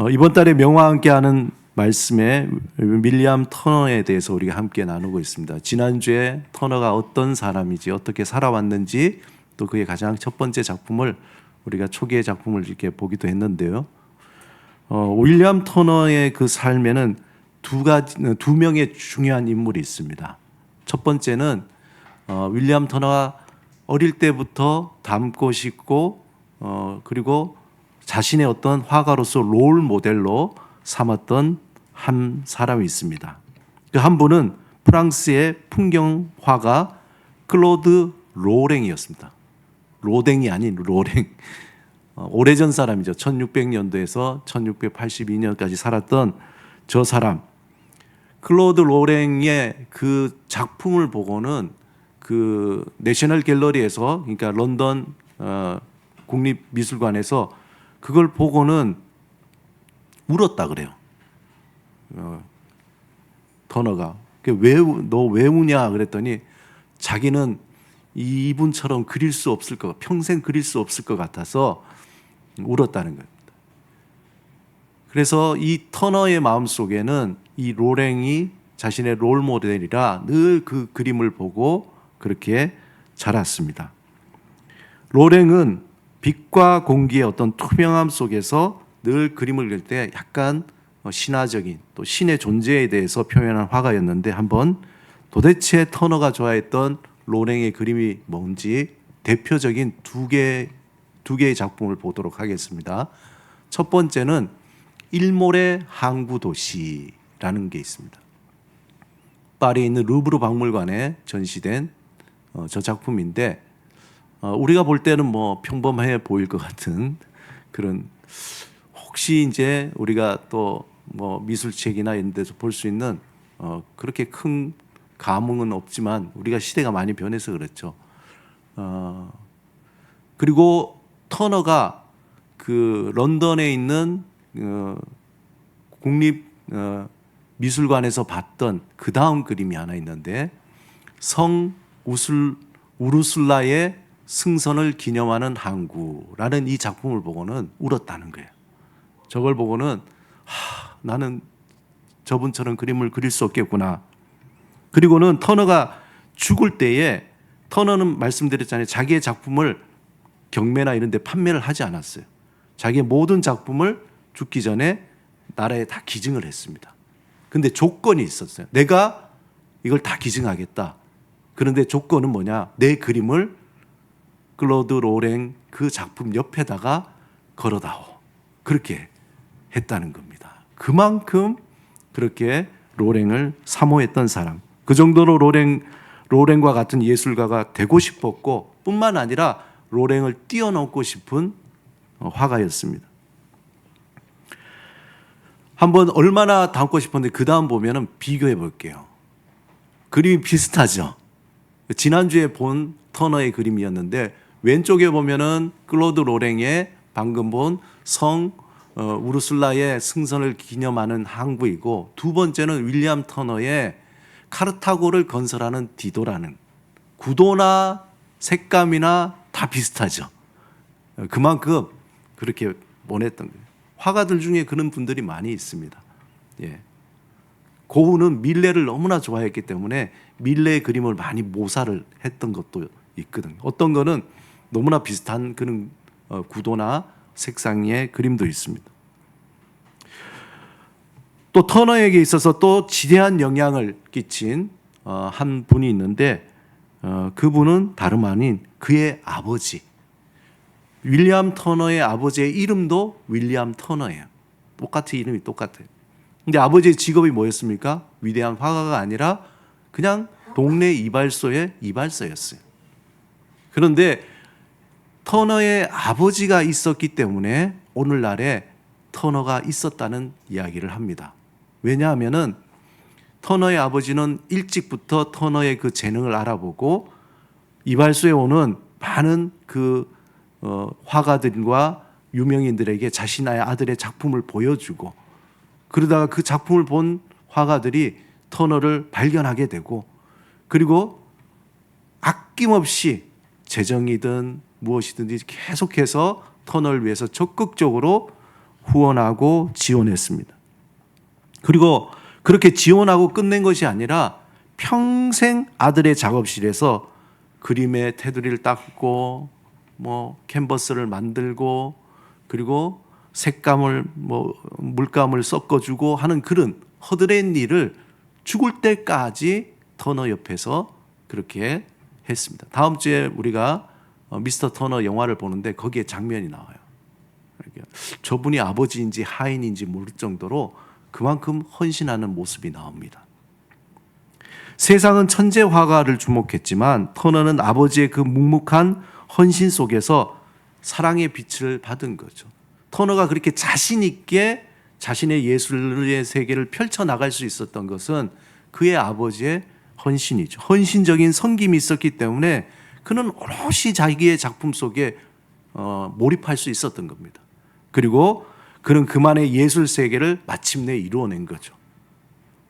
이번 달에 명화와 함께하는 말씀에 윌리엄 터너에 대해서 우리가 함께 나누고 있습니다. 지난주에 터너가 어떤 사람이지, 어떻게 살아왔는지, 또 그의 가장 첫 번째 작품을 우리가 초기의 작품을 이렇게 보기도 했는데요. 윌리엄 터너의 그 삶에는 두 명의 중요한 인물이 있습니다. 첫 번째는 윌리엄 터너가 어릴 때부터 닮고 싶고 그리고 자신의 어떤 화가로서 롤 모델로 삼았던 한 사람이 있습니다. 그 한 분은 프랑스의 풍경 화가 클로드 로랭이었습니다. 로댕이 아닌 로랭. 오래전 사람이죠. 1600년도에서 1682년까지 살았던 저 사람. 클로드 로랭의 그 작품을 보고는 그 내셔널 갤러리에서, 그러니까 런던 국립미술관에서 그걸 보고는 울었다 그래요. 터너가. 너 왜 우냐 그랬더니 자기는 이분처럼 그릴 수 없을 것, 평생 그릴 수 없을 것 같아서 울었다는 겁니다. 그래서 이 터너의 마음속에는 이 로랭이 자신의 롤 모델이라 늘 그 그림을 보고 그렇게 자랐습니다. 로랭은 빛과 공기의 어떤 투명함 속에서 늘 그림을 그릴 때 약간 신화적인 또 신의 존재에 대해서 표현한 화가였는데, 한번 도대체 터너가 좋아했던 로랭의 그림이 뭔지 대표적인 두 개의 작품을 보도록 하겠습니다. 첫 번째는 일몰의 항구 도시라는 게 있습니다. 파리에 있는 루브르 박물관에 전시된 저 작품인데, 우리가 볼 때는 뭐 평범해 보일 것 같은 그런, 혹시 이제 우리가 또 뭐 미술책이나 이런 데서 볼 수 있는 그렇게 큰 감흥은 없지만 우리가 시대가 많이 변해서 그렇죠. 그리고 터너가 그 런던에 있는 국립 미술관에서 봤던 그 다음 그림이 하나 있는데, 성 우르술라의 승선을 기념하는 항구라는 이 작품을 보고는 울었다는 거예요. 저걸 보고는 나는 저분처럼 그림을 그릴 수 없겠구나. 그리고는 터너가 죽을 때에, 터너는 말씀드렸잖아요. 자기의 작품을 경매나 이런 데 판매를 하지 않았어요. 자기의 모든 작품을 죽기 전에 나라에 다 기증을 했습니다. 근데 조건이 있었어요. 내가 이걸 다 기증하겠다. 그런데 조건은 뭐냐? 내 그림을 클로드 로랭 그 작품 옆에다가 걸어다오. 그렇게 했다는 겁니다. 그만큼 그렇게 로랭을 사모했던 사람. 그 정도로 로랭과 같은 예술가가 되고 싶었고, 뿐만 아니라 로랭을 뛰어넘고 싶은 화가였습니다. 한번 얼마나 닮고 싶었는데 그 다음 보면은 비교해 볼게요. 그림이 비슷하죠. 지난주에 본 터너의 그림이었는데, 왼쪽에 보면은 클로드 로랭의 방금 본 성 우르술라의 승선을 기념하는 항구이고, 두 번째는 윌리엄 터너의 카르타고를 건설하는 디도라는, 구도나 색감이나 다 비슷하죠. 그만큼 그렇게 원했던 거예요. 화가들 중에 그런 분들이 많이 있습니다. 예. 고흐는 밀레를 너무나 좋아했기 때문에 밀레의 그림을 많이 모사를 했던 것도 있거든요. 어떤 거는 너무나 비슷한 그런 구도나 색상의 그림도 있습니다. 또 터너에게 있어서 또 지대한 영향을 끼친 한 분이 있는데, 그분은 다름 아닌 그의 아버지, 윌리엄 터너의 아버지의 이름도 윌리엄 터너예요. 똑같이 이름이 똑같아요. 근데 아버지의 직업이 뭐였습니까? 위대한 화가가 아니라 그냥 동네 이발소의 이발사였어요. 그런데 터너의 아버지가 있었기 때문에 오늘날에 터너가 있었다는 이야기를 합니다. 왜냐하면은 터너의 아버지는 일찍부터 터너의 그 재능을 알아보고 이발소에 오는 많은 그 화가들과 유명인들에게 자신의 아들의 작품을 보여주고, 그러다가 그 작품을 본 화가들이 터너를 발견하게 되고, 그리고 아낌없이 재정이든 무엇이든지 계속해서 터너를 위해서 적극적으로 후원하고 지원했습니다. 그리고 그렇게 지원하고 끝낸 것이 아니라 평생 아들의 작업실에서 그림의 테두리를 닦고 캔버스를 만들고 그리고 색감을 물감을 섞어주고 하는 그런 허드렛 일을 죽을 때까지 터너 옆에서 그렇게 했습니다. 다음 주에 우리가 미스터 터너 영화를 보는데 거기에 장면이 나와요. 저분이 아버지인지 하인인지 모를 정도로 그만큼 헌신하는 모습이 나옵니다. 세상은 천재 화가를 주목했지만 터너는 아버지의 그 묵묵한 헌신 속에서 사랑의 빛을 받은 거죠. 터너가 그렇게 자신 있게 자신의 예술의 세계를 펼쳐나갈 수 있었던 것은 그의 아버지의 헌신이죠. 헌신적인 섬김이 있었기 때문에 그는 오롯이 자기의 작품 속에 몰입할 수 있었던 겁니다. 그리고 그는 그만의 예술 세계를 마침내 이루어낸 거죠.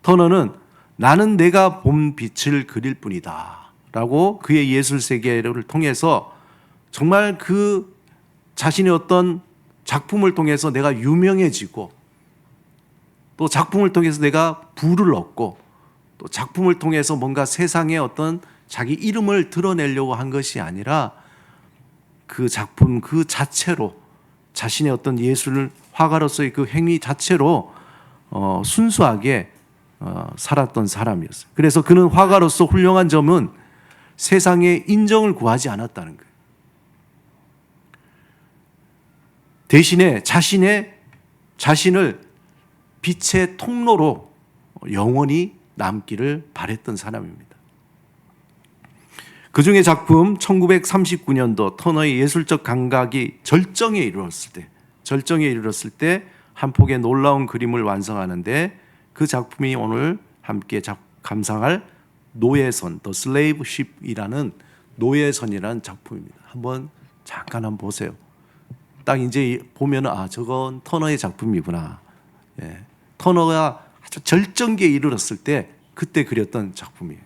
터너는 나는 내가 본 빛을 그릴 뿐이다 라고 그의 예술 세계를 통해서 정말 그 자신의 어떤 작품을 통해서 내가 유명해지고 또 작품을 통해서 내가 부를 얻고 또 작품을 통해서 뭔가 세상에 어떤 자기 이름을 드러내려고 한 것이 아니라 그 작품 그 자체로 자신의 어떤 예술 화가로서의 그 행위 자체로 순수하게 살았던 사람이었어요. 그래서 그는 화가로서 훌륭한 점은 세상의 인정을 구하지 않았다는 거예요. 대신에 자신을 빛의 통로로 영원히 남기를 바랬던 사람입니다. 그 중에 작품 1939년도 터너의 예술적 감각이 절정에 이르렀을 때 한 폭의 놀라운 그림을 완성하는데 그 작품이 오늘 함께 감상할 노예선, The Slave Ship이라는 노예선이라는 작품입니다. 잠깐 한번 보세요. 딱 이제 보면은 저건 터너의 작품이구나. 예. 터너가 아주 절정기에 이르렀을 때 그때 그렸던 작품이에요.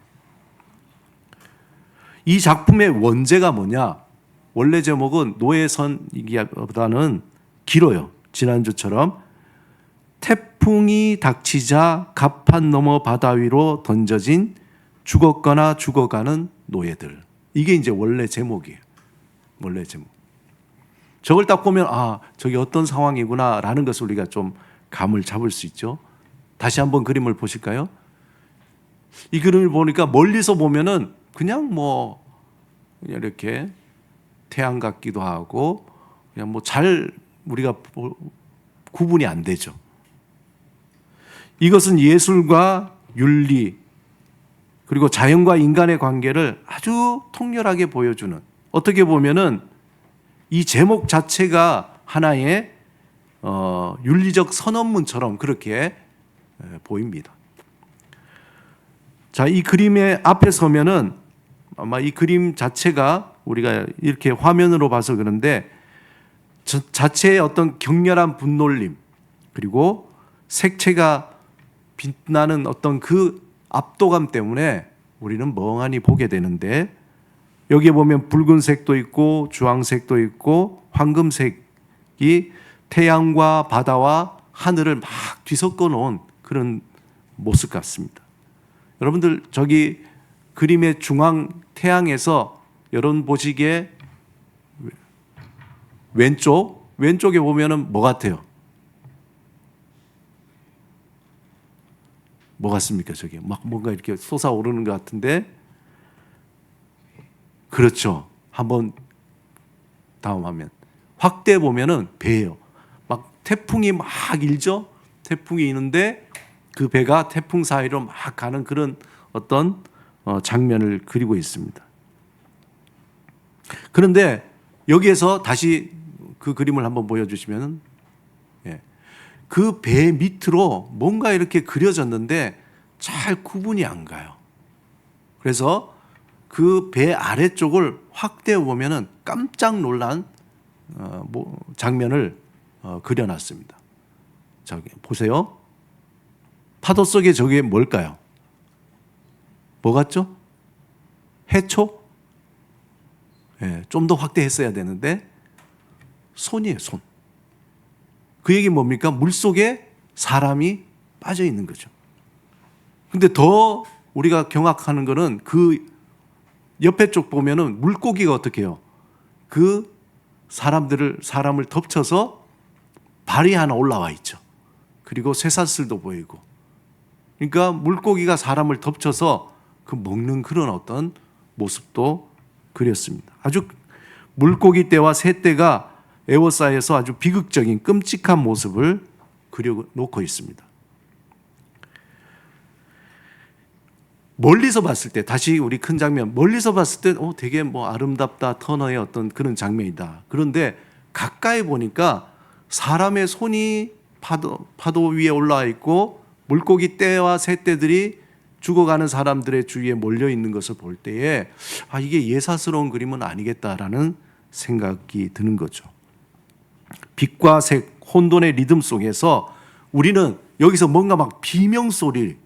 이 작품의 원제가 뭐냐? 원래 제목은 노예선이기보다는 길어요. 지난주처럼 태풍이 닥치자 갑판 너머 바다 위로 던져진 죽었거나 죽어가는 노예들. 이게 이제 원래 제목이에요. 원래 제목. 저걸 딱 보면 저게 어떤 상황이구나라는 것을 우리가 좀 감을 잡을 수 있죠. 다시 한번 그림을 보실까요? 이 그림을 보니까 멀리서 보면은 그냥 이렇게 태양 같기도 하고 그냥 잘 우리가 구분이 안 되죠. 이것은 예술과 윤리 그리고 자연과 인간의 관계를 아주 통렬하게 보여주는, 어떻게 보면은 이 제목 자체가 하나의 윤리적 선언문처럼 그렇게 보입니다. 자, 이 그림의 앞에 서면은 아마 이 그림 자체가 우리가 이렇게 화면으로 봐서 그런데 자체의 어떤 격렬한 분놀림 그리고 색채가 빛나는 어떤 그 압도감 때문에 우리는 멍하니 보게 되는데, 여기에 보면 붉은색도 있고 주황색도 있고 황금색이 태양과 바다와 하늘을 막 뒤섞어 놓은 그런 모습 같습니다. 여러분들 저기 그림의 중앙 태양에서 여러분 보시기에 왼쪽에 보면은 뭐 같아요? 뭐 같습니까? 저게 막 뭔가 이렇게 솟아오르는 것 같은데, 그렇죠. 한번 다음 화면 확대 보면은 배예요. 막 태풍이 막 일죠. 태풍이 있는데 그 배가 태풍 사이로 막 가는 그런 어떤 장면을 그리고 있습니다. 그런데 여기에서 다시 그 그림을 한번 보여주시면, 그 배 밑으로 뭔가 이렇게 그려졌는데 잘 구분이 안 가요. 그래서 그 배 아래쪽을 확대해 보면은 깜짝 놀란 장면을 그려놨습니다. 저기 보세요. 파도 속에 저게 뭘까요? 뭐 같죠? 해초? 좀 더 확대했어야 되는데 손이에요, 손. 그 얘기 뭡니까? 물속에 사람이 빠져 있는 거죠. 근데 더 우리가 경악하는 거는 그 옆에 쪽 보면은 물고기가 어떻게 해요? 그 사람을 덮쳐서 발이 하나 올라와 있죠. 그리고 쇠사슬도 보이고. 그러니까 물고기가 사람을 덮쳐서 그 먹는 그런 어떤 모습도 그렸습니다. 아주 물고기 떼와 새떼가 에워싸여서 아주 비극적인 끔찍한 모습을 그려놓고 있습니다. 멀리서 봤을 때, 다시 우리 큰 장면, 멀리서 봤을 때 되게 뭐 아름답다, 터너의 어떤 그런 장면이다. 그런데 가까이 보니까 사람의 손이 파도 위에 올라와 있고 물고기 떼와 새떼들이 죽어가는 사람들의 주위에 몰려 있는 것을 볼 때에 이게 예사스러운 그림은 아니겠다라는 생각이 드는 거죠. 빛과 색, 혼돈의 리듬 속에서 우리는 여기서 뭔가 막 비명소리를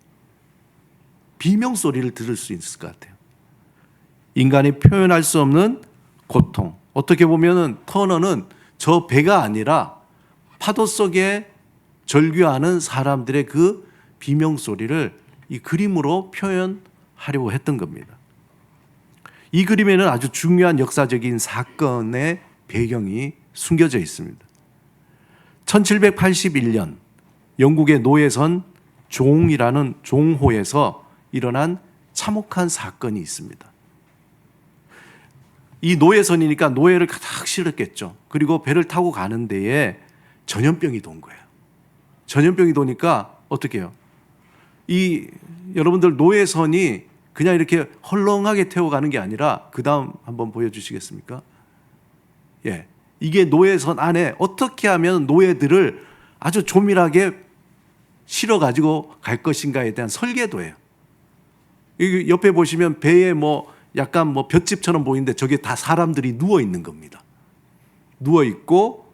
들을 수 있을 것 같아요. 인간이 표현할 수 없는 고통. 어떻게 보면은 터너는 저 배가 아니라 파도 속에 절규하는 사람들의 그 비명소리를 이 그림으로 표현하려고 했던 겁니다. 이 그림에는 아주 중요한 역사적인 사건의 배경이 숨겨져 있습니다. 1781년 영국의 노예선 종이라는 종호에서 일어난 참혹한 사건이 있습니다. 이 노예선이니까 노예를 가득 실었겠죠. 그리고 배를 타고 가는 데에 전염병이 돈 거예요. 전염병이 도니까 어떻게 해요? 여러분들 노예선이 그냥 이렇게 헐렁하게 태워가는 게 아니라 그 다음 한번 보여주시겠습니까? 예, 이게 노예선 안에 어떻게 하면 노예들을 아주 조밀하게 실어가지고 갈 것인가에 대한 설계도예요. 여기 옆에 보시면 배에 약간 볏집처럼 보이는데 저게 다 사람들이 누워 있는 겁니다. 누워 있고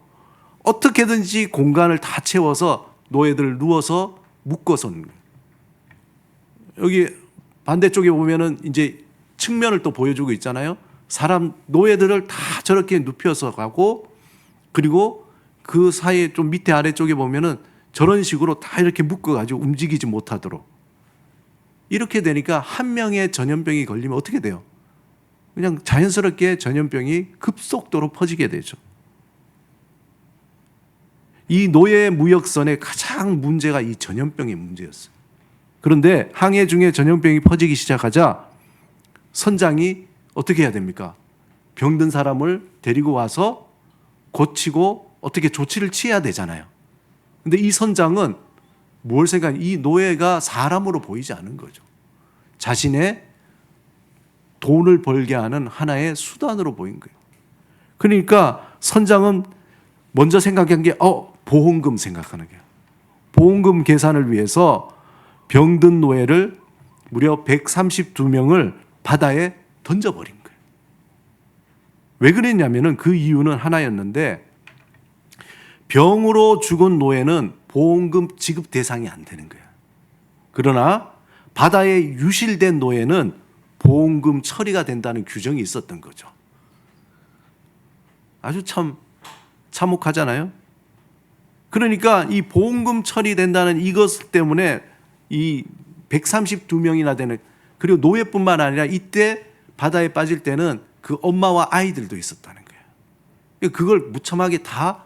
어떻게든지 공간을 다 채워서 노예들을 누워서 묶어서 여기 반대쪽에 보면은 이제 측면을 또 보여주고 있잖아요. 노예들을 다 저렇게 눕혀서 가고 그리고 그 사이에 좀 밑에 아래쪽에 보면은 저런 식으로 다 이렇게 묶어가지고 움직이지 못하도록 이렇게 되니까 한 명의 전염병이 걸리면 어떻게 돼요? 그냥 자연스럽게 전염병이 급속도로 퍼지게 되죠. 이 노예 무역선의 가장 문제가 이 전염병의 문제였어요. 그런데 항해 중에 전염병이 퍼지기 시작하자 선장이 어떻게 해야 됩니까? 병든 사람을 데리고 와서 고치고 어떻게 조치를 취해야 되잖아요. 근데 이 선장은 뭘 이 노예가 사람으로 보이지 않은 거죠. 자신의 돈을 벌게 하는 하나의 수단으로 보인 거예요. 그러니까 선장은 먼저 생각한 게 보험금 생각하는 거예요. 보험금 계산을 위해서 병든 노예를 무려 132명을 바다에 던져버린 거예요. 왜 그랬냐면은 그 이유는 하나였는데 병으로 죽은 노예는 보험금 지급 대상이 안 되는 거예요. 그러나 바다에 유실된 노예는 보험금 처리가 된다는 규정이 있었던 거죠. 아주 참 참혹하잖아요. 그러니까 이 보험금 처리된다는 이것 때문에 이 132명이나 되는 그리고 노예뿐만 아니라 이때 바다에 빠질 때는 그 엄마와 아이들도 있었다는 거예요. 그걸 무참하게 다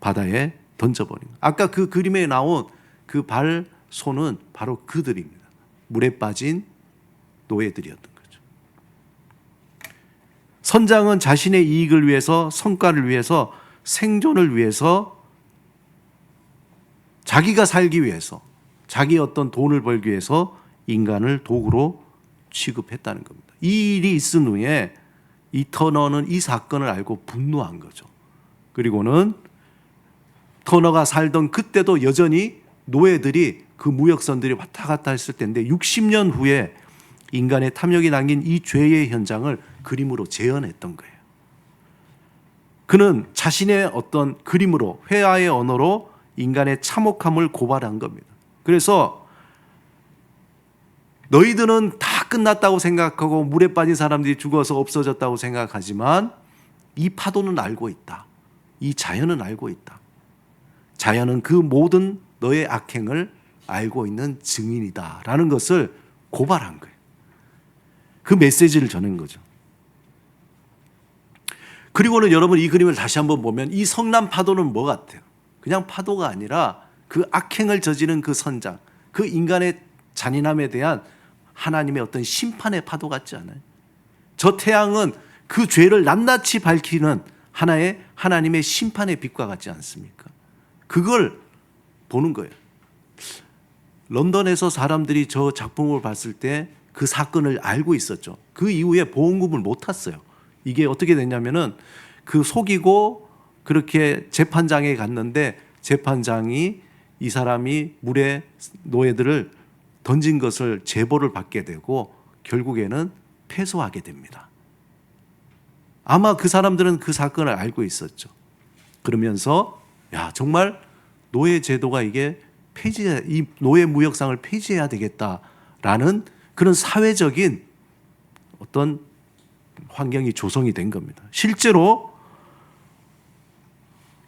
바다에 던져버린 거예요. 아까 그 그림에 나온 그 손은 바로 그들입니다. 물에 빠진 노예들이었던 거죠. 선장은 자신의 이익을 위해서, 성과를 위해서, 생존을 위해서, 자기가 살기 위해서, 자기 어떤 돈을 벌기 위해서 인간을 도구로 취급했다는 겁니다. 이 일이 있은 후에 이 터너는 이 사건을 알고 분노한 거죠. 그리고는 터너가 살던 그때도 여전히 노예들이 그 무역선들이 왔다 갔다 했을 때인데 60년 후에 인간의 탐욕이 남긴 이 죄의 현장을 그림으로 재현했던 거예요. 그는 자신의 어떤 그림으로 회화의 언어로 인간의 참혹함을 고발한 겁니다. 그래서 너희들은 다 끝났다고 생각하고 물에 빠진 사람들이 죽어서 없어졌다고 생각하지만 이 파도는 알고 있다. 이 자연은 알고 있다. 자연은 그 모든 너의 악행을 알고 있는 증인이다라는 것을 고발한 거예요. 그 메시지를 전한 거죠. 그리고는 여러분 이 그림을 다시 한번 보면 이 성난 파도는 뭐 같아요? 그냥 파도가 아니라 그 악행을 저지른 그 선장, 그 인간의 잔인함에 대한 하나님의 어떤 심판의 파도 같지 않아요? 저 태양은 그 죄를 낱낱이 밝히는 하나의 하나님의 심판의 빛과 같지 않습니까? 그걸 보는 거예요. 런던에서 사람들이 저 작품을 봤을 때 그 사건을 알고 있었죠. 그 이후에 보험금을 못 탔어요. 이게 어떻게 됐냐면은 그 속이고 그렇게 재판장에 갔는데 재판장이 이 사람이 물에 노예들을 던진 것을 제보를 받게 되고 결국에는 패소하게 됩니다. 아마 그 사람들은 그 사건을 알고 있었죠. 그러면서 야, 정말 노예 제도가 이게 이 노예 무역상을 폐지해야 되겠다라는 그런 사회적인 어떤 환경이 조성이 된 겁니다. 실제로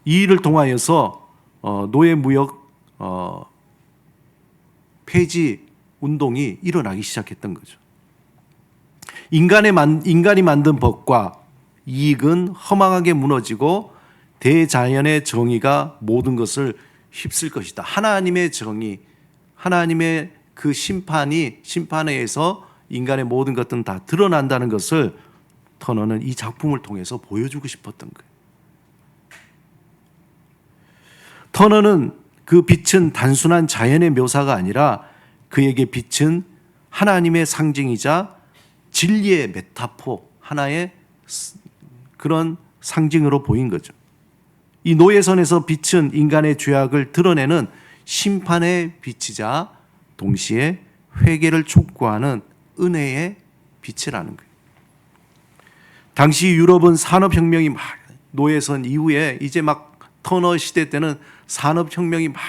이 일을 통하여서 노예 무역 폐지 운동이 일어나기 시작했던 거죠. 인간이 만든 법과 이익은 허망하게 무너지고 대자연의 정의가 모든 것을 휩쓸 것이다. 하나님의 정의, 하나님의 그 심판에 의해서 인간의 모든 것들은 다 드러난다는 것을 터너는 이 작품을 통해서 보여주고 싶었던 거예요. 터너는 그 빛은 단순한 자연의 묘사가 아니라 그에게 빛은 하나님의 상징이자 진리의 메타포, 하나의 그런 상징으로 보인 거죠. 이 노예선에서 빛은 인간의 죄악을 드러내는 심판의 빛이자 동시에 회개를 촉구하는 은혜의 빛이라는 거예요. 당시 유럽은 산업혁명이 막 노예선 이후에 이제 막 터너 시대 때는 산업혁명이 막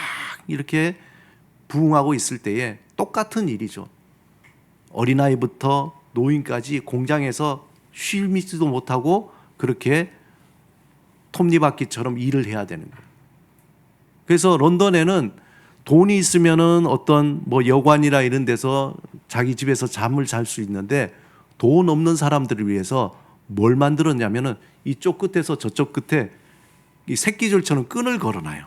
이렇게 부흥하고 있을 때에 똑같은 일이죠. 어린아이부터 노인까지 공장에서 쉴 믿지도 못하고 그렇게 톱니바퀴처럼 일을 해야 되는 거예요. 그래서 런던에는 돈이 있으면은 어떤 뭐 여관이나 이런 데서 자기 집에서 잠을 잘 수 있는데 돈 없는 사람들을 위해서 뭘 만들었냐면은 이쪽 끝에서 저쪽 끝에 이 새끼줄처럼 끈을 걸어놔요.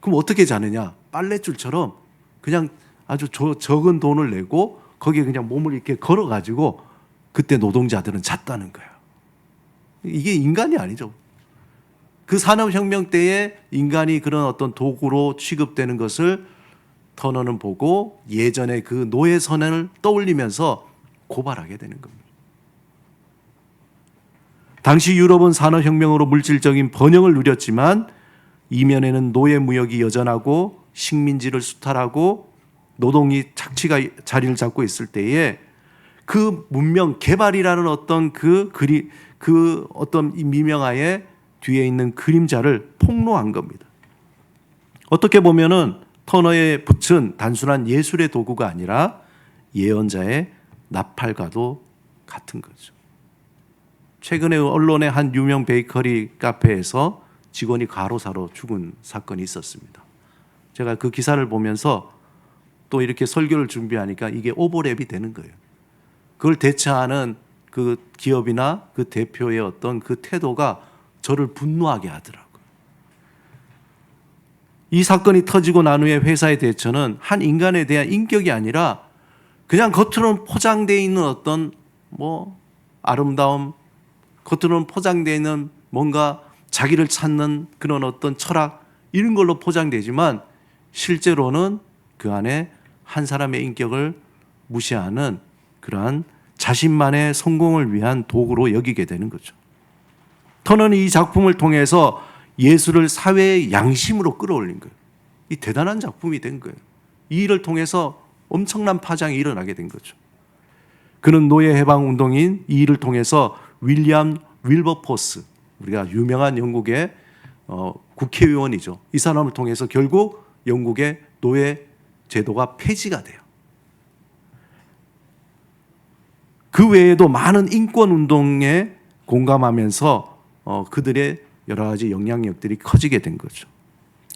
그럼 어떻게 자느냐? 빨랫줄처럼 그냥 아주 적은 돈을 내고 거기에 그냥 몸을 이렇게 걸어가지고 그때 노동자들은 잤다는 거예요. 이게 인간이 아니죠. 그 산업혁명 때에 인간이 그런 어떤 도구로 취급되는 것을 터너는 보고 예전의 그 노예선을 떠올리면서 고발하게 되는 겁니다. 당시 유럽은 산업혁명으로 물질적인 번영을 누렸지만 이면에는 노예 무역이 여전하고 식민지를 수탈하고 노동이 착취가 자리를 잡고 있을 때에 그 문명 개발이라는 어떤 그 어떤 미명하에 뒤에 있는 그림자를 폭로한 겁니다. 어떻게 보면은 터너의 붓은 단순한 예술의 도구가 아니라 예언자의 나팔과도 같은 거죠. 최근에 언론의 한 유명 베이커리 카페에서 직원이 가로사로 죽은 사건이 있었습니다. 제가 그 기사를 보면서 또 이렇게 설교를 준비하니까 이게 오버랩이 되는 거예요. 그걸 대처하는 그 기업이나 그 대표의 어떤 그 태도가 저를 분노하게 하더라고요. 이 사건이 터지고 난 후에 회사의 대처는 한 인간에 대한 인격이 아니라 그냥 겉으로는 포장되어 있는 어떤 뭐 아름다움, 겉으로는 포장되어 있는 뭔가 자기를 찾는 그런 어떤 철학 이런 걸로 포장되지만 실제로는 그 안에 한 사람의 인격을 무시하는 그러한 자신만의 성공을 위한 도구로 여기게 되는 거죠. 터너는 이 작품을 통해서 예술을 사회의 양심으로 끌어올린 거예요. 이 대단한 작품이 된 거예요. 이 일을 통해서 엄청난 파장이 일어나게 된 거죠. 그는 노예 해방 운동인 이 일을 통해서 윌리엄 윌버포스, 우리가 유명한 영국의 국회의원이죠. 이 사람을 통해서 결국 영국의 노예 제도가 폐지가 돼요. 그 외에도 많은 인권 운동에 공감하면서 그들의 여러 가지 영향력들이 커지게 된 거죠.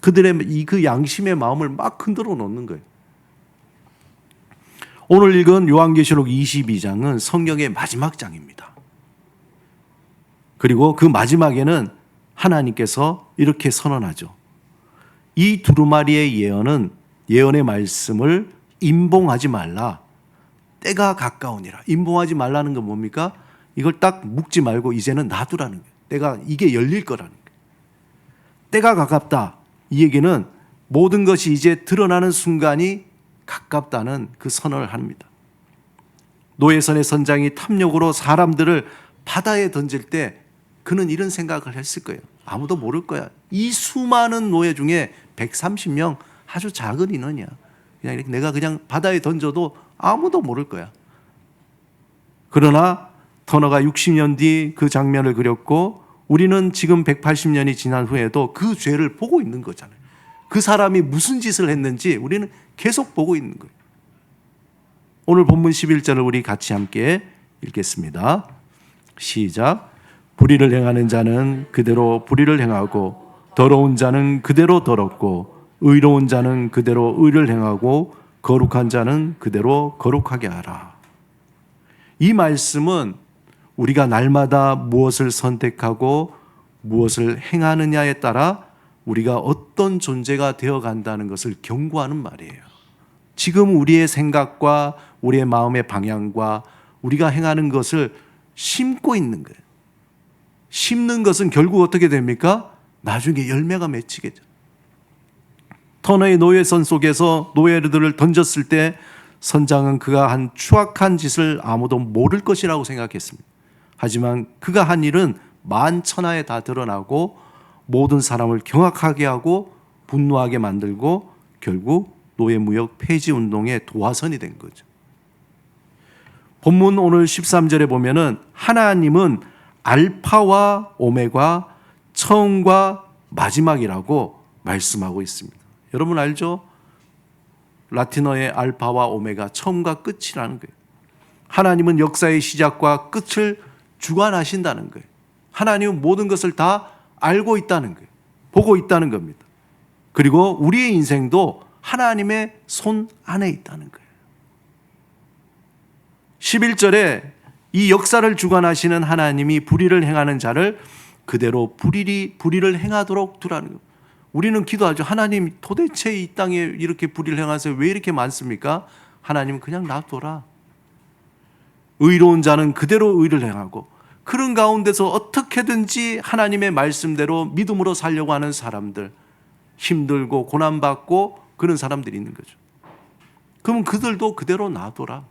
그들의 그 양심의 마음을 막 흔들어 놓는 거예요. 오늘 읽은 요한계시록 22장은 성경의 마지막 장입니다. 그리고 그 마지막에는 하나님께서 이렇게 선언하죠. 이 두루마리의 예언의 말씀을 임봉하지 말라. 때가 가까우니라. 임봉하지 말라는 건 뭡니까? 이걸 딱 묶지 말고 이제는 놔두라는 거예요. 때가 이게 열릴 거라는 거예요. 때가 가깝다. 이 얘기는 모든 것이 이제 드러나는 순간이 가깝다는 그 선언을 합니다. 노예선의 선장이 탐욕으로 사람들을 바다에 던질 때 그는 이런 생각을 했을 거예요. 아무도 모를 거야. 이 수많은 노예 중에 130명 아주 작은 인원이야. 그냥 이렇게 내가 그냥 바다에 던져도 아무도 모를 거야. 그러나 터너가 60년 뒤 그 장면을 그렸고 우리는 지금 180년이 지난 후에도 그 죄를 보고 있는 거잖아요. 그 사람이 무슨 짓을 했는지 우리는 계속 보고 있는 거예요. 오늘 본문 11절을 우리 같이 함께 읽겠습니다. 시작. 불의를 행하는 자는 그대로 불의를 행하고 더러운 자는 그대로 더럽고 의로운 자는 그대로 의를 행하고 거룩한 자는 그대로 거룩하게 하라. 이 말씀은 우리가 날마다 무엇을 선택하고 무엇을 행하느냐에 따라 우리가 어떤 존재가 되어간다는 것을 경고하는 말이에요. 지금 우리의 생각과 우리의 마음의 방향과 우리가 행하는 것을 심고 있는 거예요. 심는 것은 결국 어떻게 됩니까? 나중에 열매가 맺히겠죠. 터너의 노예선 속에서 노예들을 던졌을 때 선장은 그가 한 추악한 짓을 아무도 모를 것이라고 생각했습니다. 하지만 그가 한 일은 만천하에 다 드러나고 모든 사람을 경악하게 하고 분노하게 만들고 결국 노예무역 폐지 운동의 도화선이 된 거죠. 본문 오늘 13절에 보면은 하나님은 알파와 오메가, 처음과 마지막이라고 말씀하고 있습니다. 여러분 알죠? 라틴어의 알파와 오메가, 처음과 끝이라는 거예요. 하나님은 역사의 시작과 끝을 주관하신다는 거예요. 하나님은 모든 것을 다 알고 있다는 거예요. 보고 있다는 겁니다. 그리고 우리의 인생도 하나님의 손 안에 있다는 거예요. 11절에 이 역사를 주관하시는 하나님이 불의를 행하는 자를 그대로 불의를 행하도록 두라는 거예요. 우리는 기도하죠. 하나님 도대체 이 땅에 이렇게 불의를 행하세요. 왜 이렇게 많습니까? 하나님은 그냥 놔둬라. 의로운 자는 그대로 의를 행하고 그런 가운데서 어떻게든지 하나님의 말씀대로 믿음으로 살려고 하는 사람들, 힘들고 고난받고 그런 사람들이 있는 거죠. 그러면 그들도 그대로 놔둬라.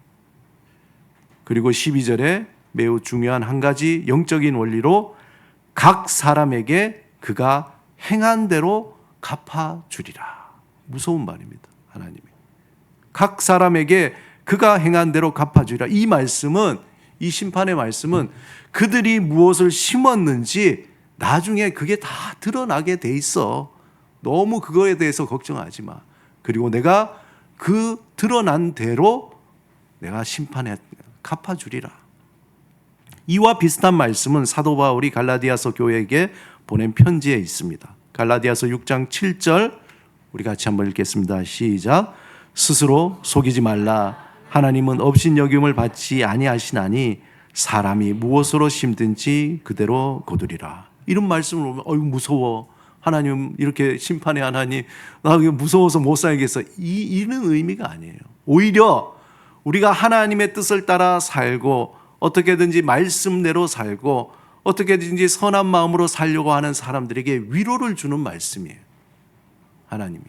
그리고 12절에 매우 중요한 한 가지 영적인 원리로 각 사람에게 그가 행한 대로 갚아주리라. 무서운 말입니다. 하나님이. 각 사람에게 그가 행한 대로 갚아주리라. 이 말씀은, 이 심판의 말씀은 그들이 무엇을 심었는지 나중에 그게 다 드러나게 돼 있어. 너무 그거에 대해서 걱정하지 마. 그리고 내가 그 드러난 대로 내가 심판해 갚아주리라. 이와 비슷한 말씀은 사도 바울이 갈라디아서 교회에게 보낸 편지에 있습니다. 갈라디아서 6장 7절 우리 같이 한번 읽겠습니다. 시작. 스스로 속이지 말라. 하나님은 업신여김을 받지 아니하시나니 사람이 무엇으로 심든지 그대로 거두리라. 이런 말씀을 보면 어이구 무서워. 하나님 이렇게 심판의 하나님 나 무서워서 못 살겠어. 이런 의미가 아니에요. 오히려 우리가 하나님의 뜻을 따라 살고 어떻게든지 말씀대로 살고 어떻게든지 선한 마음으로 살려고 하는 사람들에게 위로를 주는 말씀이에요. 하나님이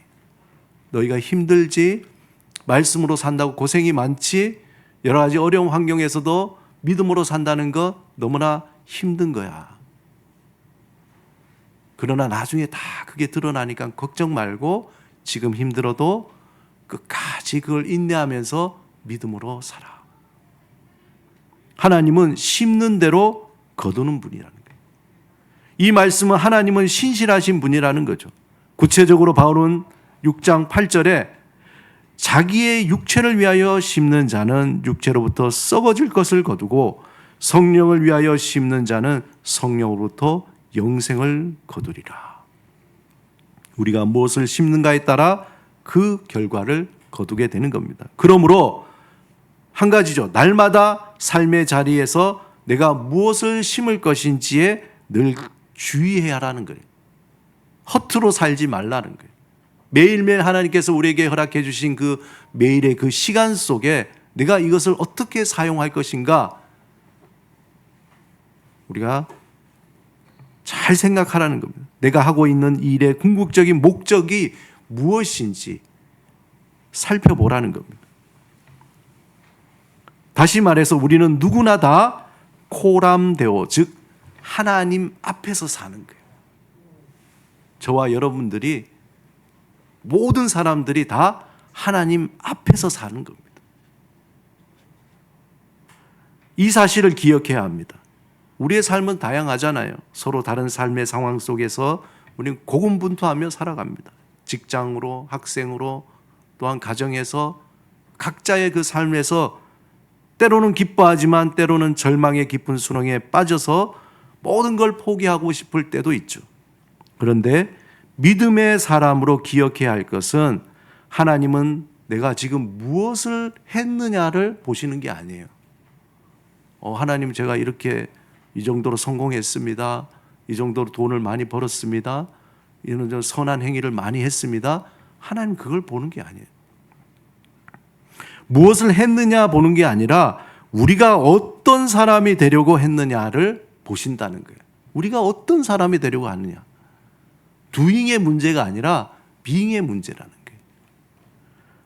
너희가 힘들지 말씀으로 산다고 고생이 많지 여러 가지 어려운 환경에서도 믿음으로 산다는 거 너무나 힘든 거야. 그러나 나중에 다 그게 드러나니까 걱정 말고 지금 힘들어도 끝까지 그걸 인내하면서 믿음으로 살아. 하나님은 심는 대로 거두는 분이라는 거예요. 이 말씀은 하나님은 신실하신 분이라는 거죠. 구체적으로 바울은 6장 8절에 자기의 육체를 위하여 심는 자는 육체로부터 썩어질 것을 거두고 성령을 위하여 심는 자는 성령으로부터 영생을 거두리라. 우리가 무엇을 심는가에 따라 그 결과를 거두게 되는 겁니다. 그러므로 한 가지죠. 날마다 삶의 자리에서 내가 무엇을 심을 것인지에 늘 주의해야 하라는 거예요. 허투루 살지 말라는 거예요. 매일매일 하나님께서 우리에게 허락해 주신 그 매일의 그 시간 속에 내가 이것을 어떻게 사용할 것인가 우리가 잘 생각하라는 겁니다. 내가 하고 있는 일의 궁극적인 목적이 무엇인지 살펴보라는 겁니다. 다시 말해서 우리는 누구나 다 코람데오, 즉 하나님 앞에서 사는 거예요. 저와 여러분들이 모든 사람들이 다 하나님 앞에서 사는 겁니다. 이 사실을 기억해야 합니다. 우리의 삶은 다양하잖아요. 서로 다른 삶의 상황 속에서 우리는 고군분투하며 살아갑니다. 직장으로, 학생으로, 또한 가정에서 각자의 그 삶에서 때로는 기뻐하지만 때로는 절망의 깊은 수렁에 빠져서 모든 걸 포기하고 싶을 때도 있죠. 그런데 믿음의 사람으로 기억해야 할 것은 하나님은 내가 지금 무엇을 했느냐를 보시는 게 아니에요. 하나님 제가 이렇게 이 정도로 성공했습니다. 이 정도로 돈을 많이 벌었습니다. 이런 선한 행위를 많이 했습니다. 하나님 그걸 보는 게 아니에요. 무엇을 했느냐 보는 게 아니라 우리가 어떤 사람이 되려고 했느냐를 보신다는 거예요. 우리가 어떤 사람이 되려고 하느냐. doing의 문제가 아니라 being의 문제라는 거예요.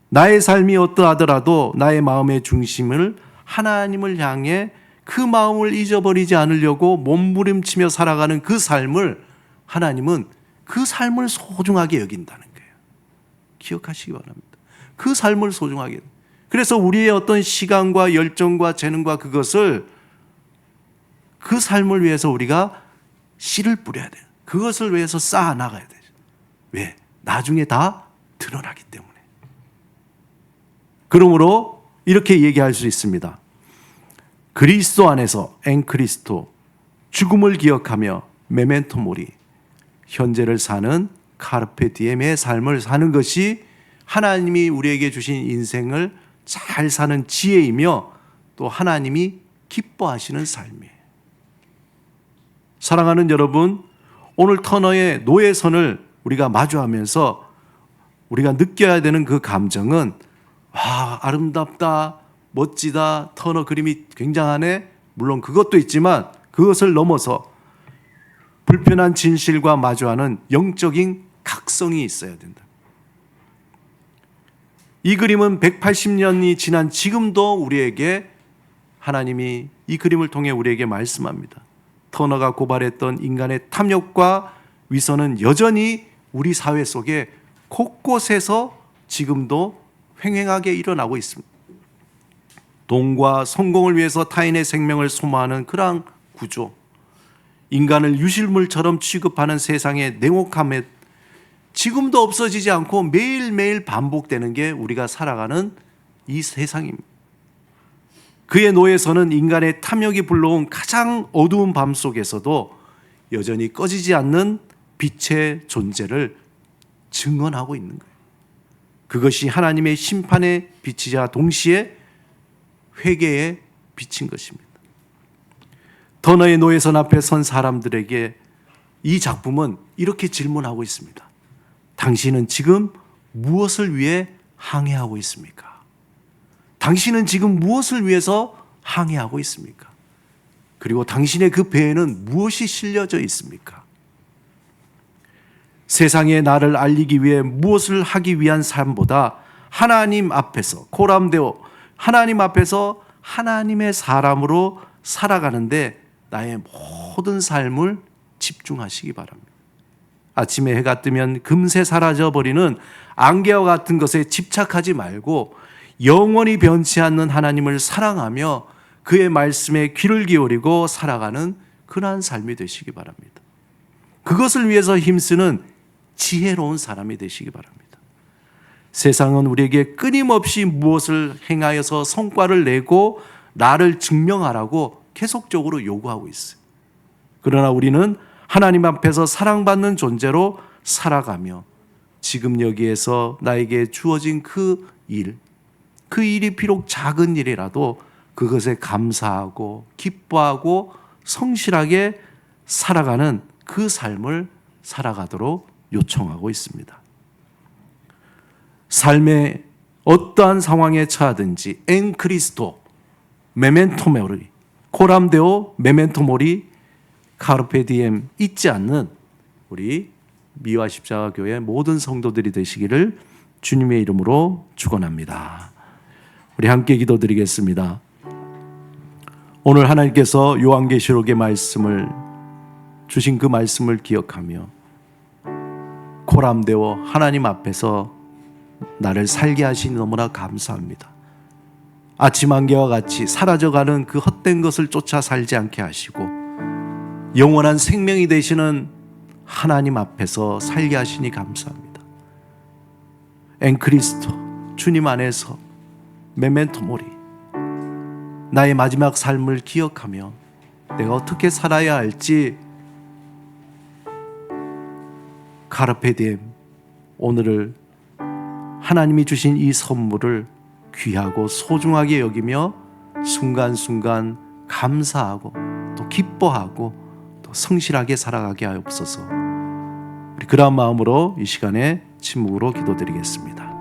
나의 삶이 어떠하더라도 나의 마음의 중심을 하나님을 향해 그 마음을 잊어버리지 않으려고 몸부림치며 살아가는 그 삶을 하나님은 그 삶을 소중하게 여긴다는 거예요. 기억하시기 바랍니다. 그 삶을 소중하게. 그래서 우리의 어떤 시간과 열정과 재능과 그것을 그 삶을 위해서 우리가 씨를 뿌려야 돼요. 그것을 위해서 쌓아 나가야 되죠. 왜? 나중에 다 드러나기 때문에. 그러므로 이렇게 얘기할 수 있습니다. 그리스도 안에서 엔크리스토 죽음을 기억하며 메멘토 모리 현재를 사는 카르페 디엠의 삶을 사는 것이 하나님이 우리에게 주신 인생을 잘 사는 지혜이며 또 하나님이 기뻐하시는 삶이에요. 사랑하는 여러분, 오늘 터너의 노예선을 우리가 마주하면서 우리가 느껴야 되는 그 감정은 아름답다, 멋지다, 터너 그림이 굉장하네. 물론 그것도 있지만 그것을 넘어서 불편한 진실과 마주하는 영적인 각성이 있어야 된다. 이 그림은 180년이 지난 지금도 우리에게 하나님이 이 그림을 통해 우리에게 말씀합니다. 터너가 고발했던 인간의 탐욕과 위선은 여전히 우리 사회 속에 곳곳에서 지금도 횡행하게 일어나고 있습니다. 돈과 성공을 위해서 타인의 생명을 소모하는 그러한 구조, 인간을 유실물처럼 취급하는 세상의 냉혹함에 지금도 없어지지 않고 매일매일 반복되는 게 우리가 살아가는 이 세상입니다. 그의 노예선은 인간의 탐욕이 불러온 가장 어두운 밤 속에서도 여전히 꺼지지 않는 빛의 존재를 증언하고 있는 거예요. 그것이 하나님의 심판의 빛이자 동시에 회개의 빛인 것입니다. 터너의 노예선 앞에 선 사람들에게 이 작품은 이렇게 질문하고 있습니다. 당신은 지금 무엇을 위해 항해하고 있습니까? 당신은 지금 무엇을 위해서 항해하고 있습니까? 그리고 당신의 그 배에는 무엇이 실려져 있습니까? 세상에 나를 알리기 위해 무엇을 하기 위한 삶보다 하나님 앞에서 코람데오 하나님 앞에서 하나님의 사람으로 살아가는데 나의 모든 삶을 집중하시기 바랍니다. 아침에 해가 뜨면 금세 사라져버리는 안개와 같은 것에 집착하지 말고 영원히 변치 않는 하나님을 사랑하며 그의 말씀에 귀를 기울이고 살아가는 그러한 삶이 되시기 바랍니다. 그것을 위해서 힘쓰는 지혜로운 사람이 되시기 바랍니다. 세상은 우리에게 끊임없이 무엇을 행하여서 성과를 내고 나를 증명하라고 계속적으로 요구하고 있어요. 그러나 우리는 하나님 앞에서 사랑받는 존재로 살아가며 지금 여기에서 나에게 주어진 그 일이 비록 작은 일이라도 그것에 감사하고 기뻐하고 성실하게 살아가는 그 삶을 살아가도록 요청하고 있습니다. 삶의 어떠한 상황에 처하든지 엔 크리스토 메멘토 모리 코람데오 메멘토 모리 카르페 디엠 잊지 않는 우리 미화 십자가 교회 모든 성도들이 되시기를 주님의 이름으로 축원합니다. 우리 함께 기도드리겠습니다. 오늘 하나님께서 요한계시록의 말씀을 주신 그 말씀을 기억하며 코람데오 하나님 앞에서 나를 살게 하시니 너무나 감사합니다. 아침 안개와 같이 사라져가는 그 헛된 것을 쫓아 살지 않게 하시고 영원한 생명이 되시는 하나님 앞에서 살게 하시니 감사합니다. 엔크리스토 주님 안에서 메멘토 모리 나의 마지막 삶을 기억하며 내가 어떻게 살아야 할지 카르페 디엠 오늘을 하나님이 주신 이 선물을 귀하고 소중하게 여기며 순간순간 감사하고 또 기뻐하고 또 성실하게 살아가게 하옵소서. 우리 그런 마음으로 이 시간에 침묵으로 기도드리겠습니다.